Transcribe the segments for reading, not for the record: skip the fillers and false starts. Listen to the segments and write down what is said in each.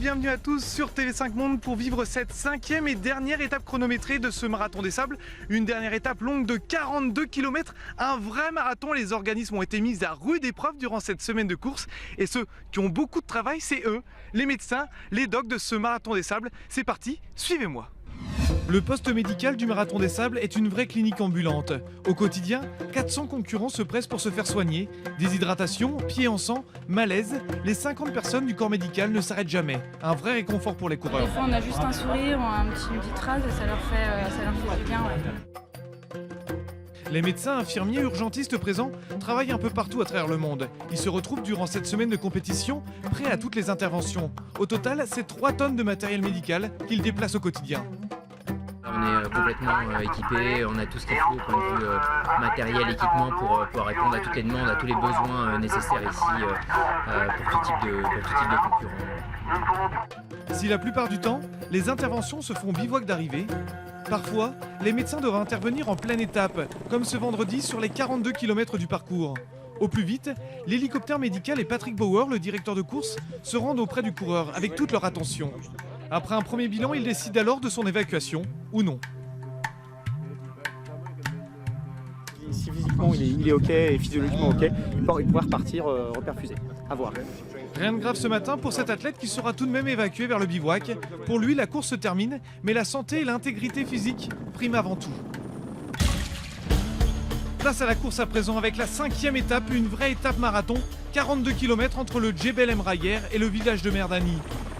bienvenue à tous sur TV5 Monde pour vivre cette 5e et dernière étape chronométrée de ce marathon des sables. Une dernière étape longue de 42 km, un vrai marathon. Les organismes ont été mis à rude épreuve durant cette semaine de course. Et ceux qui ont beaucoup de travail, c'est eux, les médecins, les docs de ce marathon des sables. C'est parti, suivez-moi. Le poste médical du Marathon des Sables est une vraie clinique ambulante. Au quotidien, 400 concurrents se pressent pour se faire soigner. Déshydratation, pieds en sang, malaise, les 50 personnes du corps médical ne s'arrêtent jamais. Un vrai réconfort pour les coureurs. Des fois on a juste un sourire, une petite phrase et ça leur fait du bien. Ouais. Les médecins, infirmiers, urgentistes présents travaillent un peu partout à travers le monde. Ils se retrouvent durant cette semaine de compétition, prêts à toutes les interventions. Au total, c'est 3 tonnes de matériel médical qu'ils déplacent au quotidien. On est complètement équipé, on a tout ce qu'il faut au point de vue matériel, équipement pour pouvoir répondre à toutes les demandes, à tous les besoins nécessaires ici pour tout type de concurrents. Si la plupart du temps, les interventions se font bivouac d'arrivée, parfois, les médecins doivent intervenir en pleine étape, comme ce vendredi sur les 42 km du parcours. Au plus vite, l'hélicoptère médical et Patrick Bauer, le directeur de course, se rendent auprès du coureur avec toute leur attention. Après un premier bilan, il décide alors de son évacuation, ou non. Si physiquement il est ok et physiologiquement ok, il pourra repartir reperfusé. À voir. Rien de grave ce matin pour cet athlète qui sera tout de même évacué vers le bivouac. Pour lui, la course se termine, mais la santé et l'intégrité physique priment avant tout. Place à la course à présent avec la 5e étape, une vraie étape marathon, 42 km entre le Djebel Emrayer et le village de Merdani.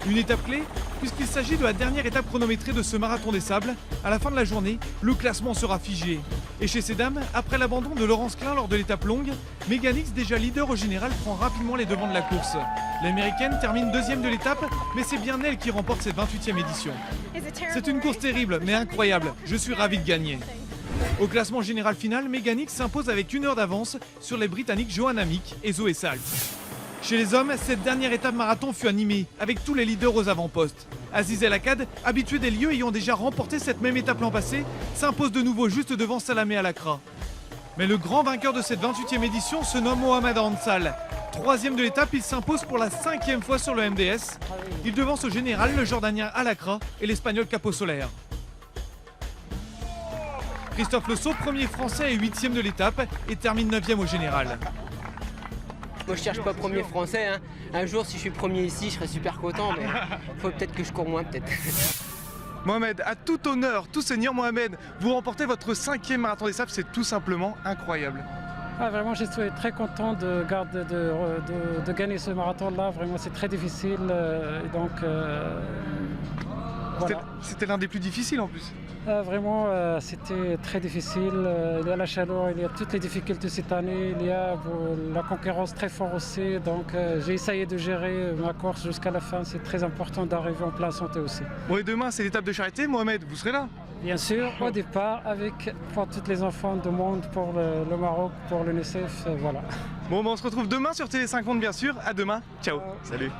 Une étape clé, puisqu'il s'agit de la dernière étape chronométrée de ce marathon des sables. À la fin de la journée, le classement sera figé. Et chez ces dames, après l'abandon de Laurence Klein lors de l'étape longue, Megan X, déjà leader au général, prend rapidement les devants de la course. L'américaine termine 2e de l'étape, mais c'est bien elle qui remporte cette 28e édition. C'est une course terrible, mais incroyable. Je suis ravi de gagner. Au classement général final, Megan X s'impose avec 1 heure d'avance sur les Britanniques Johanna Meek et Zoé Salt. Chez les hommes, cette dernière étape marathon fut animée, avec tous les leaders aux avant-postes. Aziz El Akkad, habitué des lieux ayant déjà remporté cette même étape l'an passé, s'impose de nouveau juste devant Salamé Alakra. Mais le grand vainqueur de cette 28e édition se nomme Mohamed Ansal. 3e de l'étape, il s'impose pour la 5e fois sur le MDS. Il devance au général le Jordanien Alakra et l'Espagnol Capo Soler. Christophe Lesault, premier français et 8e de l'étape, et termine 9e au général. Moi je cherche pas premier français, hein. Un jour si je suis premier ici je serai super content, mais faut peut-être que je cours moins peut-être. Mohamed, à tout honneur, tout seigneur Mohamed, vous remportez votre 5e marathon des sables, c'est tout simplement incroyable. Ah, vraiment, je suis très content de gagner ce marathon-là. Vraiment, c'est très difficile. Voilà. C'était l'un des plus difficiles en plus. Vraiment, c'était très difficile. Il y a la chaleur, il y a toutes les difficultés cette année. Il y a la concurrence très forte aussi. Donc, j'ai essayé de gérer ma course jusqu'à la fin. C'est très important d'arriver en pleine santé aussi. Bon, et demain, c'est l'étape de charité. Mohamed, vous serez là? Bien sûr, au départ, pour tous les enfants du monde, pour le Maroc, pour l'UNICEF, voilà. Bon, on se retrouve demain sur TV5 Monde, bien sûr. À demain. Ciao. Salut.